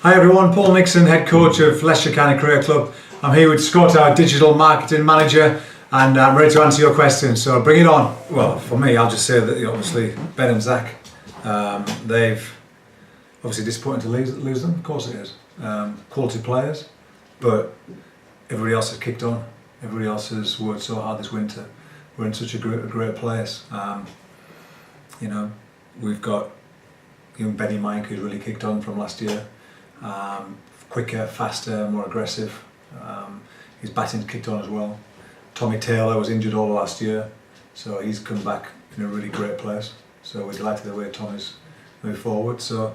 Hi everyone, Paul Nixon, head coach of Leicester County Career Club. I'm here with Scott, our digital marketing manager, and I'm ready to answer your questions, so bring it on. Well, for me, I'll just say that obviously Ben and Zach, they've obviously disappointed to lose them, of course it is. Quality players, but everybody else has kicked on. Everybody else has worked so hard this winter. We're in such a great place. We've got young Benny Mike, who's really kicked on from last year. Quicker, faster, more aggressive. His batting's kicked on as well. Tommy Taylor was injured all last year, so he's come back in a really great place. So we're delighted the way Tommy's moved forward. So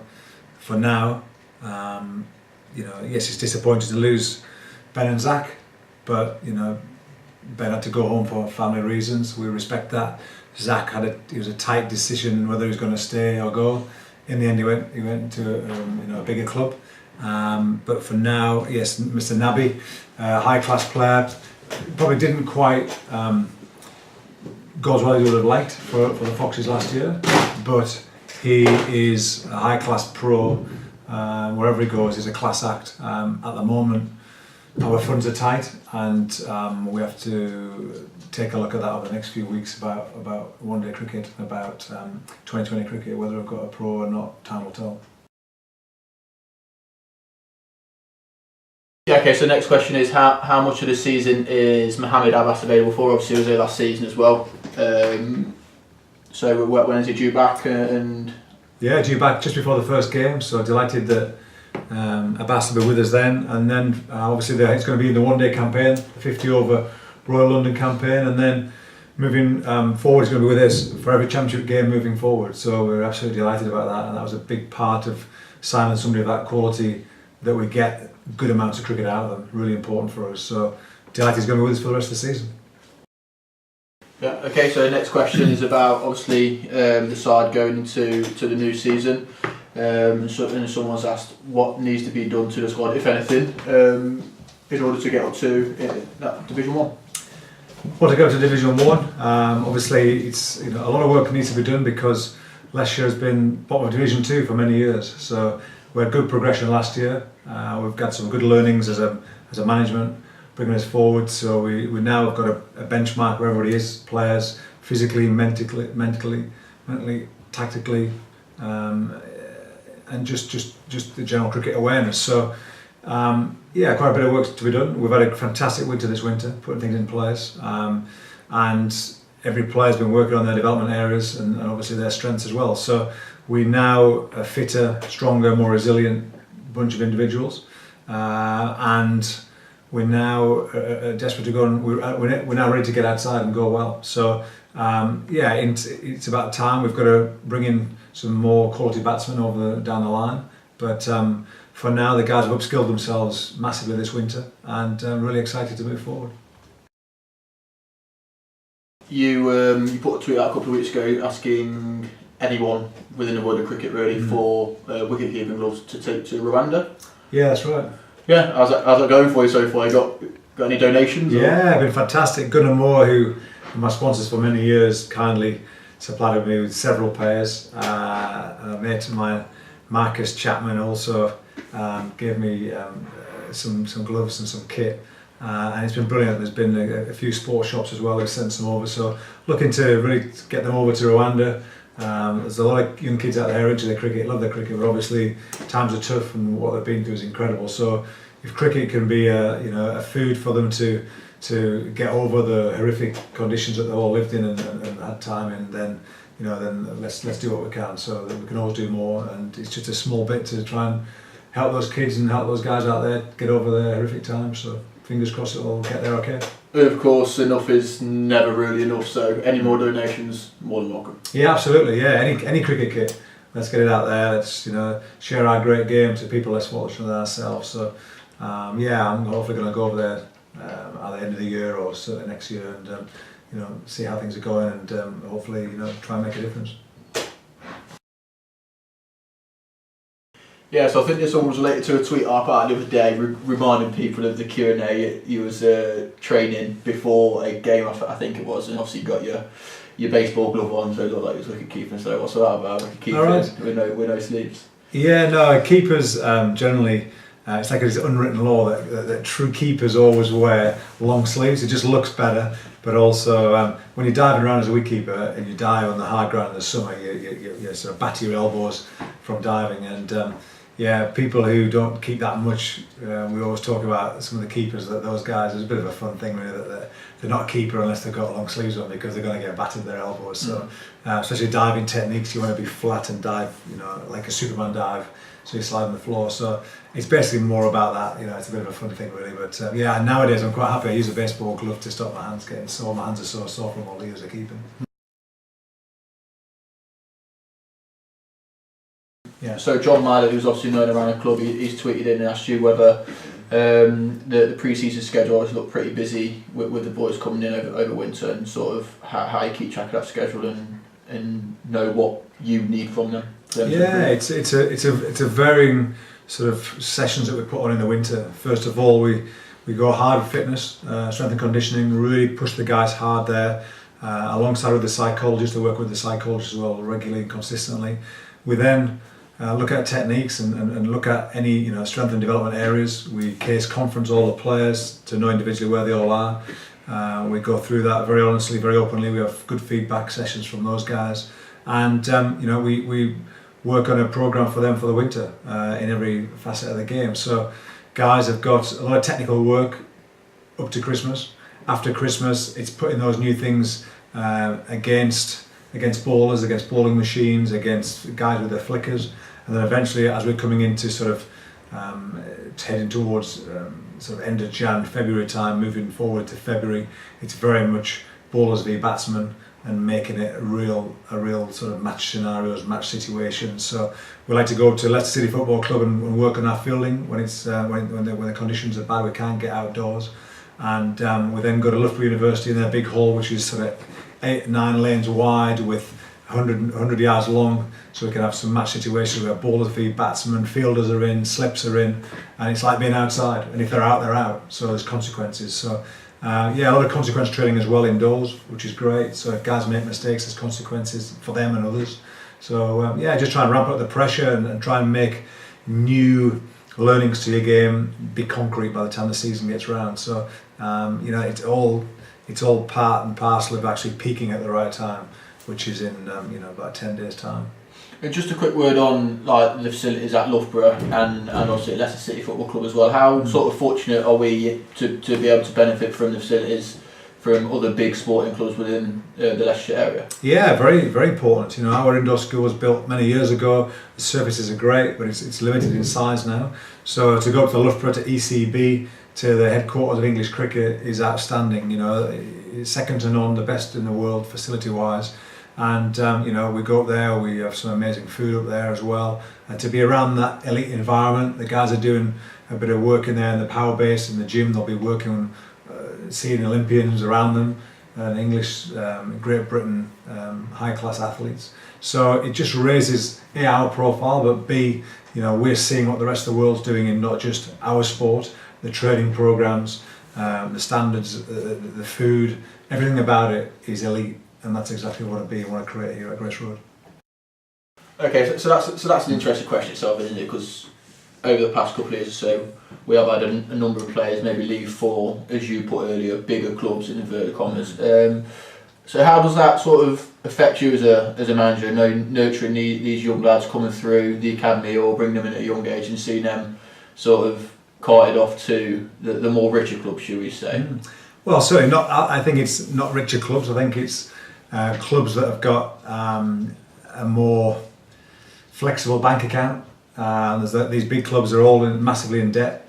for now, yes, it's disappointing to lose Ben and Zach, but Ben had to go home for family reasons. We respect that. Zach it was a tight decision whether he was going to stay or go. In the end, he went to a bigger club. But for now, yes, Mr. Nabi, high-class player, probably didn't quite go as well as he would have liked for the Foxes last year. But he is a high-class pro. Wherever he goes, he's a class act. At the moment, our funds are tight, and we have to take a look at that over the next few weeks about one-day cricket, about 2020 cricket, whether I've got a pro or not, time will tell. Yeah, okay, so next question is how much of the season is Mohamed Abbas available for? Obviously he was there last season as well. So when is he due back? Yeah, due back just before the first game, so delighted that Abbas will be with us then. And then obviously it's going to be in the one-day campaign, the 50 over Royal London campaign, and then moving forward he's going to be with us for every championship game moving forward. So we're absolutely delighted about that, and that was a big part of signing somebody of that quality, that we get good amounts of cricket out of them. Really important for us. So delighted he's going to be with us for the rest of the season. Yeah. Okay. So the next question is about obviously the side going into the new season. And someone's asked what needs to be done to the squad, if anything, in order to get up to Division 1. Well, to go to Division 1, obviously it's a lot of work needs to be done because Leicester has been bottom of Division 2 for many years. So we had good progression last year. We've got some good learnings as a management, bringing us forward. So we now have got a benchmark where everybody is, players, physically, mentally, tactically, and just the general cricket awareness. So quite a bit of work to be done. We've had a fantastic winter this winter, putting things in place, and every player's been working on their development areas and obviously their strengths as well. So we now a fitter, stronger, more resilient bunch of individuals, and we're now desperate to go, and we're now ready to get outside and go well. So it's about time. We've got to bring in some more quality batsmen down the line, but for now the guys have upskilled themselves massively this winter, and I'm really excited to move forward. You put a tweet out a couple of weeks ago asking anyone within the world of cricket really for wicket-keeping gloves to take to Rwanda. Yeah, that's right. Yeah, how's that going for you so far? You got any donations? Yeah, been fantastic. Gunnar Moore, who my sponsors for many years, kindly supplied me with several pairs. A mate of mine, Marcus Chapman, also gave me some gloves and some kit. And it's been brilliant. There's been a few sports shops as well who've sent some over. So looking to really get them over to Rwanda. There's a lot of young kids out there into their cricket, love their cricket, but obviously times are tough and what they've been through is incredible. So if cricket can be a food for them to get over the horrific conditions that they've all lived in and had time in, then let's do what we can, so that we can always do more. And it's just a small bit to try and help those kids and help those guys out there get over their horrific times. So fingers crossed it'll get there okay. Of course, enough is never really enough, so any more donations, more than welcome. Yeah, absolutely, yeah, any cricket kit, let's get it out there, let's share our great game to people less fortunate than ourselves. So I'm hopefully going to go over there at the end of the year or certainly next year, and see how things are going, and hopefully try and make a difference. Yeah, so I think this one was related to a tweet I put out the other day reminding people of the Q&A. You was training before a game, I think it was, and obviously you got your baseball glove on, so it looked like it was wicket keeping. So what's that about? Wicket keeping with no sleeves. Yeah, no, keepers generally, it's like this unwritten law that true keepers always wear long sleeves. It just looks better, but also when you're diving around as a wicketkeeper and you dive on the hard ground in the summer, you sort of batter your elbows from diving. And yeah, people who don't keep that much, we always talk about some of the keepers, that those guys, it's a bit of a fun thing really, that they're not a keeper unless they've got long sleeves on, because they're going to get battered their elbows. So especially diving techniques, you want to be flat and dive, like a Superman dive, so you slide on the floor. So it's basically more about that, it's a bit of a fun thing really. But yeah, nowadays I'm quite happy I use a baseball glove to stop my hands getting sore. My hands are so sore from all the years of keeping. Yeah. So John Myler, who's obviously known around the club, he's tweeted in and asked you whether the pre-season schedule has looked pretty busy with the boys coming in over winter, and sort of how you keep track of that schedule and know what you need from them. Yeah, it's a varying sort of sessions that we put on in the winter. First of all, we go hard with fitness, strength and conditioning, really push the guys hard there, alongside with the psychologists. I work with the psychologists as well, regularly and consistently. We then look at techniques and look at any strength and development areas. We case conference all the players to know individually where they all are. We go through that very honestly, very openly. We have good feedback sessions from those guys, and we work on a program for them for the winter in every facet of the game. So guys have got a lot of technical work up to Christmas. After Christmas, it's putting those new things against bowlers, against bowling machines, against guys with their flickers, and then eventually, as we're coming into sort of heading towards sort of end of Jan, February time, moving forward to February, it's very much bowlers v batsmen and making it a real sort of match scenarios, match situations. So we like to go to Leicester City Football Club and work on our fielding when it's when the conditions are bad, we can't get outdoors, and we then go to Loughborough University in their big hall, which is sort of 8-9 lanes wide with 100 yards long, so we can have some match situations where bowlers v batsmen, fielders are in, slips are in, and it's like being outside, and if they're out, they're out, so there's consequences. So yeah, a lot of consequence training as well indoors, which is great. So if guys make mistakes, there's consequences for them and others. So yeah, just try and ramp up the pressure and try and make new learnings to your game be concrete by the time the season gets round. So it's all part and parcel of actually peaking at the right time, which is in about 10 days' time. And just a quick word on the facilities at Loughborough and obviously Leicester City Football Club as well. How sort of fortunate are we to be able to benefit from the facilities from other big sporting clubs within the Leicestershire area? Yeah, very, very important. Our indoor school was built many years ago. The surfaces are great, but it's limited in size now. So to go up to Loughborough, to ECB, to the headquarters of English cricket is outstanding. It's second to none, the best in the world facility-wise. And we go up there, we have some amazing food up there as well, and to be around that elite environment, the guys are doing a bit of work in there in the power base, in the gym. They'll be working, seeing Olympians around them, and English, Great Britain, high class athletes. So it just raises A, our profile, but B, we're seeing what the rest of the world's doing in not just our sport, the training programs, the standards, the food, everything about it is elite. And that's exactly what I want to create here at Grace Road. Okay, so that's an interesting question itself, isn't it? Because over the past couple of years or so, we have had a number of players maybe leave for, as you put earlier, bigger clubs in inverted commas. So how does that sort of affect you as a manager, nurturing these young lads coming through the academy or bringing them in at a young age and seeing them sort of carted off to the more richer clubs, should we say? Well, certainly not. I think it's not richer clubs. I think it's clubs that have got a more flexible bank account. These big clubs are all massively in debt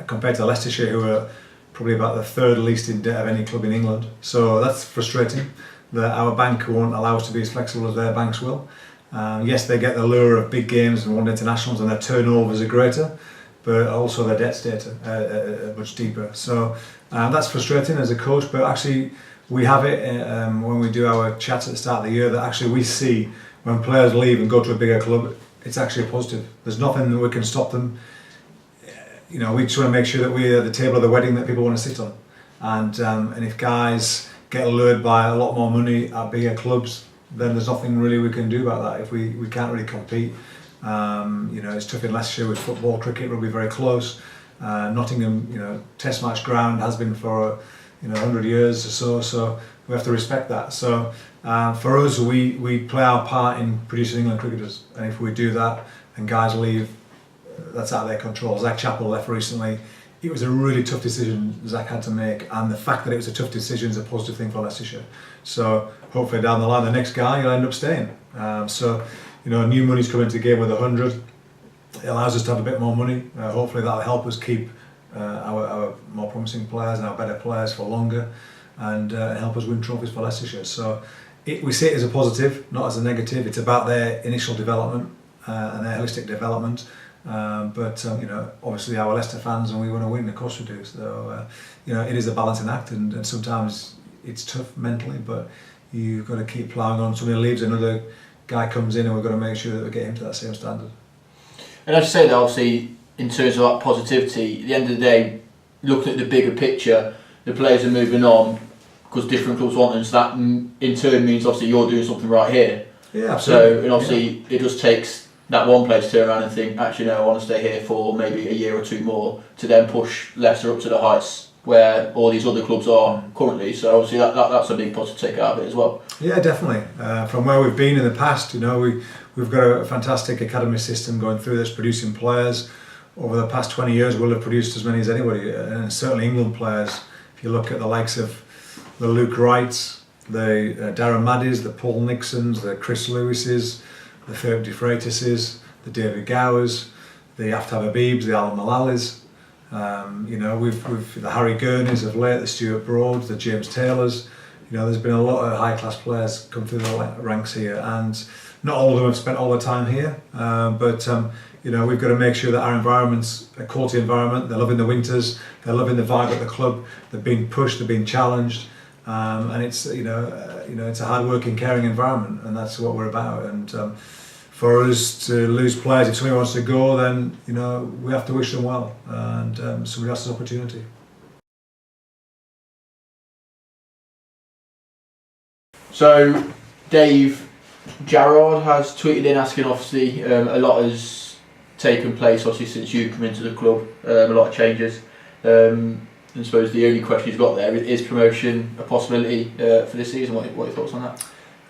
compared to Leicestershire, who are probably about the third least in debt of any club in England. So that's frustrating that our bank won't allow us to be as flexible as their banks will. Yes, they get the lure of big games and one internationals, and their turnovers are greater, but also their debt data much deeper. So that's frustrating as a coach, but actually we have it when we do our chats at the start of the year, that actually we see when players leave and go to a bigger club, it's actually a positive. There's nothing that we can stop them. We just want to make sure that we're at the table of the wedding that people want to sit on. And if guys get lured by a lot more money at bigger clubs, then there's nothing really we can do about that if we can't really compete. It's tough in Leicestershire with football, cricket, rugby very close. Nottingham, Test match ground has been for 100 years or so. So we have to respect that. So for us, we play our part in producing England cricketers, and if we do that and guys leave, that's out of their control. Zach Chappell left recently. It was a really tough decision Zach had to make, and the fact that it was a tough decision is a positive thing for Leicestershire. So hopefully down the line, the next guy will end up staying. New money's coming into the game with 100. It allows us to have a bit more money. Hopefully that'll help us keep our more promising players and our better players for longer, and help us win trophies for Leicestershire. So we see it as a positive, not as a negative. It's about their initial development and their holistic development. Obviously our Leicester fans, and we want to win, of course we do. So, it is a balancing act, and sometimes it's tough mentally, but you've got to keep ploughing on. Somebody leaves, another guy comes in, and we've got to make sure that we get him to that same standard. And as you say that, obviously, in terms of that positivity, at the end of the day, looking at the bigger picture, the players are moving on because different clubs want them, so that in turn means obviously you're doing something right here. Yeah, absolutely. So, and obviously it just takes that one player to turn around and think, actually no, I want to stay here for maybe a year or two more, to then push Leicester up to the heights where all these other clubs are currently. So obviously that's a big positive take out of it as well. Yeah, definitely. From where we've been in the past, we've got a fantastic academy system going through this, producing players. Over the past 20 years, we'll have produced as many as anybody, and certainly England players. If you look at the likes of the Luke Wrights, the Darren Maddies, the Paul Nixons, the Chris Lewises, the Philip de Freitises, the David Gowers, the Aftab Habibs, the Alan Mullalis. We've the Harry Gurneys of late, the Stuart Broads, the James Taylors. There's been a lot of high class players come through the ranks here, and not all of them have spent all their time here. We've got to make sure that our environment's a quality environment. They're loving the winters, they're loving the vibe at the club. They're being pushed, they're being challenged, and it's it's a hard working, caring environment, and that's what we're about. And for us to lose players, if somebody wants to go, then we have to wish them well, and somebody else's opportunity. So Dave Jarrard has tweeted in asking, obviously a lot has taken place obviously since you come into the club, a lot of changes. I suppose the only question he's got there is promotion a possibility for this season? What are your thoughts on that?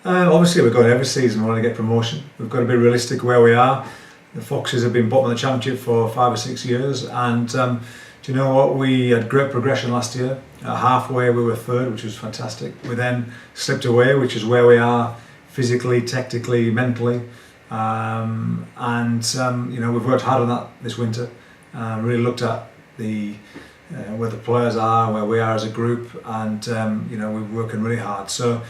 Obviously we're going every season, we want to get promotion. We've got to be realistic where we are. The Foxes have been bottom of the championship for 5 or 6 years, and do you know what? We had great progression last year. Halfway we were third, which was fantastic. We then slipped away, which is where we are physically, tactically, mentally. We've worked hard on that this winter. Really looked at where the players are, where we are as a group, and we're working really hard. So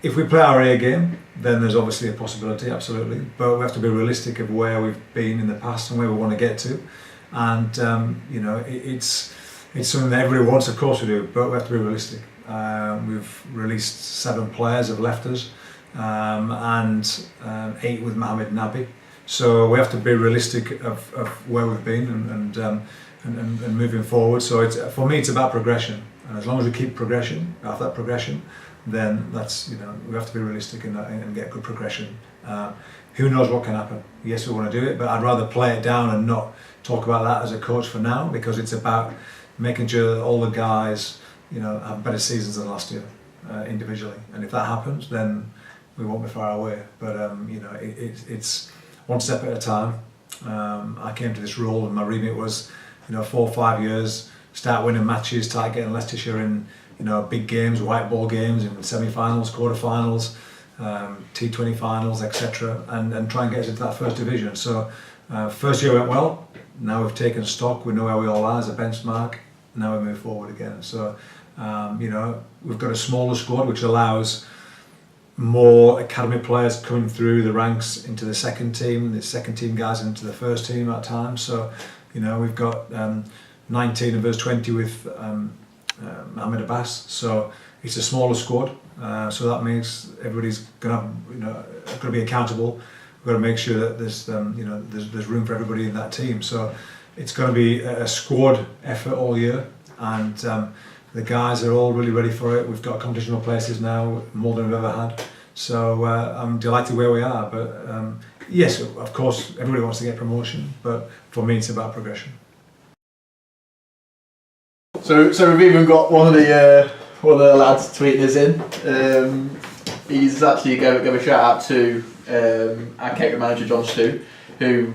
if we play our A game, then there's obviously a possibility, absolutely. But we have to be realistic of where we've been in the past and where we want to get to. And it's something that everybody wants, of course we do, but we have to be realistic. We've released 7 players have left us, and 8 with Mohamed Nabi. So we have to be realistic of where we've been and moving forward. So for me, it's about progression. And as long as we keep progression, after that progression, then that's we have to be realistic and get good progression. Who knows what can happen? Yes, we want to do it, but I'd rather play it down and not talk about that as a coach for now, because it's about making sure that all the guys have better seasons than last year individually. And if that happens, then we won't be far away. But it's one step at a time. I came to this role and my remit was 4 or 5 years, start winning matches, start getting Leicestershire in big games, white ball games, in semi-finals, quarter-finals, T20 finals, etc., and try and get us into that first division. So first year went well. Now we've taken stock, we know where we all are as a benchmark. Now we move forward again. So we've got a smaller squad, which allows more academy players coming through the ranks into the second team guys into the first team at times. So we've got 19 of us, 20 with Mohamed Abbas. So it's a smaller squad. So that means everybody's going to be accountable. We've got to make sure that there's room for everybody in that team. So it's going to be a squad effort all year, and the guys are all really ready for it. We've got competitional places now, more than we've ever had. So I'm delighted where we are, but yes, of course, everybody wants to get promotion, but for me, it's about progression. So we've even got one of the lads tweeting us in. He's actually gave a shout out to our catering manager John Stew, who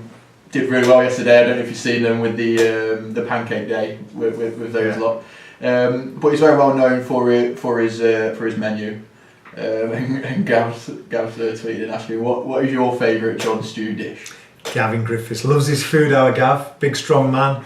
did really well yesterday. I don't know if you've seen them with the pancake day with those lot. But he's very well known for his menu. And Gav's tweeted and asked me, what is your favourite John Stew dish? Gavin Griffiths loves his food, our Gav. Big, strong man.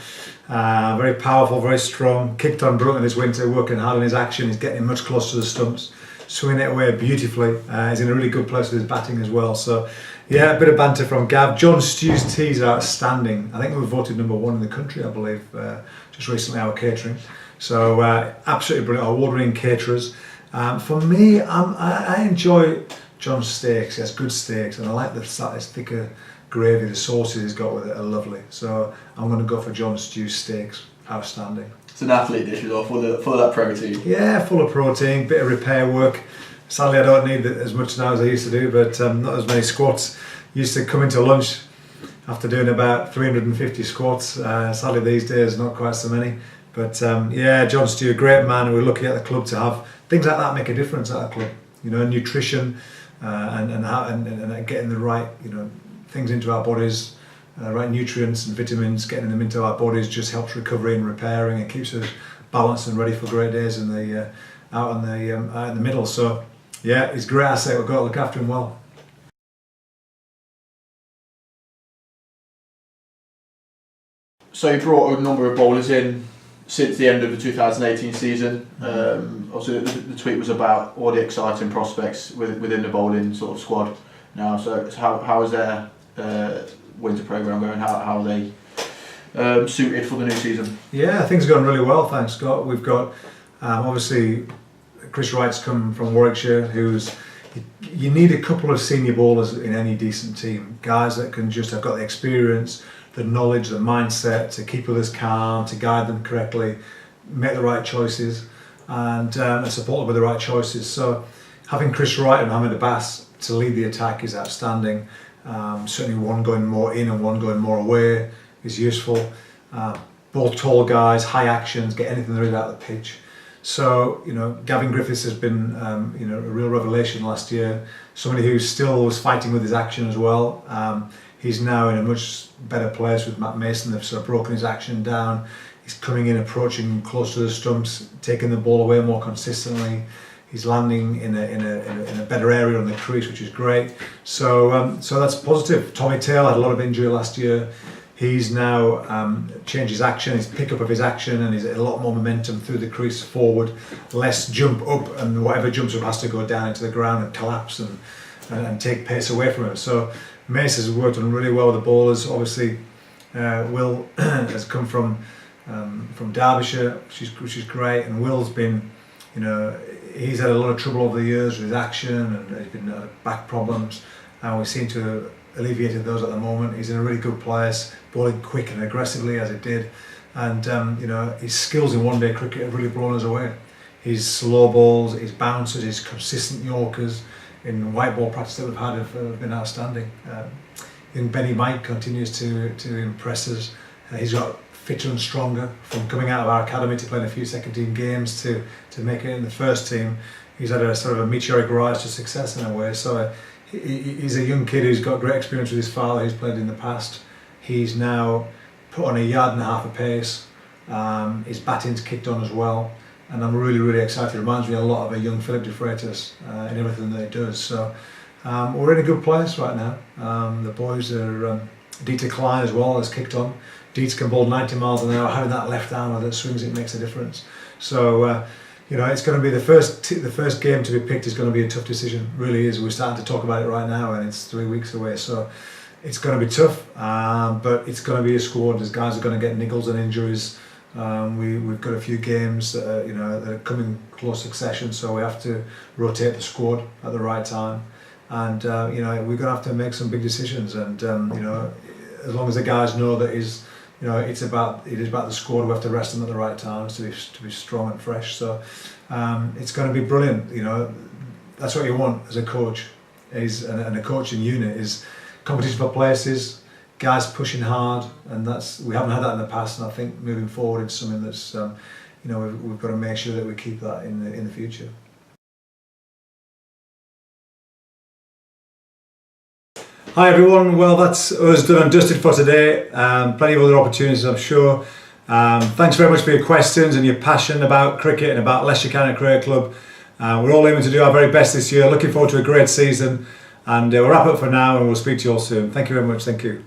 Very powerful, very strong. Kicked on brilliantly this winter, working hard on his action. He's getting much closer to the stumps, swinging it away beautifully. He's in a really good place with his batting as well. So, yeah, a bit of banter from Gav. John Stew's teas are outstanding. I think we were voted #1 in the country, I believe, just recently, our catering. So, absolutely brilliant. Award-winning caterers. For me, I enjoy John's steaks. He has good steaks, and I like the thicker gravy. The sauces he's got with it are lovely. So I'm going to go for John Stew's steaks. Outstanding. It's an athlete dish as well, full of that protein. Yeah, full of protein, bit of repair work. Sadly, I don't need as much now as I used to do, but not as many squats. Used to come into lunch after doing about 350 squats. Sadly, these days, not quite so many. But yeah, John Stew, a great man. We're lucky at the club to have things like that make a difference at the club. You know, nutrition and getting the right, you know, things into our bodies, right nutrients and vitamins, getting them into our bodies just helps recovery and repairing and keeps us balanced and ready for great days in the out in the middle. So yeah, he's a great asset. We've got to look after him well. So you brought a number of bowlers in since the end of the 2018 season. Also, the tweet was about all the exciting prospects within the bowling sort of squad now. So how is their winter programme going? How are they suited for the new season? Yeah, things are going really well, thanks Scott. We've got obviously Chris Wright's come from Warwickshire, you need a couple of senior bowlers in any decent team, guys that can just have got the experience, the knowledge, the mindset to keep others calm, to guide them correctly, make the right choices, and support them with the right choices. So having Chris Wright and Mohammed Abbas to lead the attack is outstanding. Certainly one going more in and one going more away is useful. Both tall guys, high actions, get anything there is out of the pitch. So, you know, Gavin Griffiths has been, you know, a real revelation last year. Somebody who still was fighting with his action as well. He's now in a much better place with Matt Mason. They've sort of broken his action down. He's coming in, approaching close to the stumps, taking the ball away more consistently. He's landing in a better area on the crease, which is great. So so that's positive. Tommy Taylor had a lot of injury last year. He's now changed his action, his pickup of his action, and he's a lot more momentum through the crease forward, less jump up, and whatever jumps up has to go down into the ground and collapse and take pace away from him. So Mace has worked on really well with the bowlers. Obviously, Will has come from Derbyshire, which is great, and Will's been, you know, he's had a lot of trouble over the years with his action, and he's been back problems, and we seem to have alleviated those at the moment. He's in a really good place, bowling quick and aggressively as it did, and you know, his skills in one-day cricket have really blown us away. His slow balls, his bounces, his consistent Yorkers in white ball practice that we've had have been outstanding. And Benny Mike continues to impress us. He's got fitter and stronger from coming out of our academy to playing a few second team games to make it in the first team. He's had a sort of a meteoric rise to success in a way. So he's a young kid who's got great experience with his father, who's played in the past. He's now put on 1.5 yards of pace. His batting's kicked on as well, and I'm really excited. It reminds me a lot of a young Philip de Freitas in everything that he does. So we're in a good place right now. The boys are Dieter Klein as well has kicked on. Dieter can bowl 90 miles an hour. Having that left armour that swings it makes a difference. So you know, it's going to be the first game to be picked is going to be a tough decision. Really is. We're starting to talk about it right now, and it's 3 weeks away. So it's going to be tough, but it's going to be a squad. There's guys are going to get niggles and injuries. We've got a few games that you know that are coming close succession, so we have to rotate the squad at the right time. And you know, we're going to have to make some big decisions. And you know, as long as the guys know that you know, it is about the squad. We have to rest them at the right times to be strong and fresh. So it's going to be brilliant. You know, that's what you want as a coach, and a coaching unit is competition for places, guys pushing hard, and we haven't had that in the past. And I think moving forward, it's something that's we've got to make sure that we keep that in the future. Hi everyone, well that's us done and dusted for today. Plenty of other opportunities, I'm sure. Thanks very much for your questions and your passion about cricket and about Leicester County Cricket Club. We're all aiming to do our very best this year, looking forward to a great season, and we'll wrap up for now and we'll speak to you all soon. Thank you very much, thank you.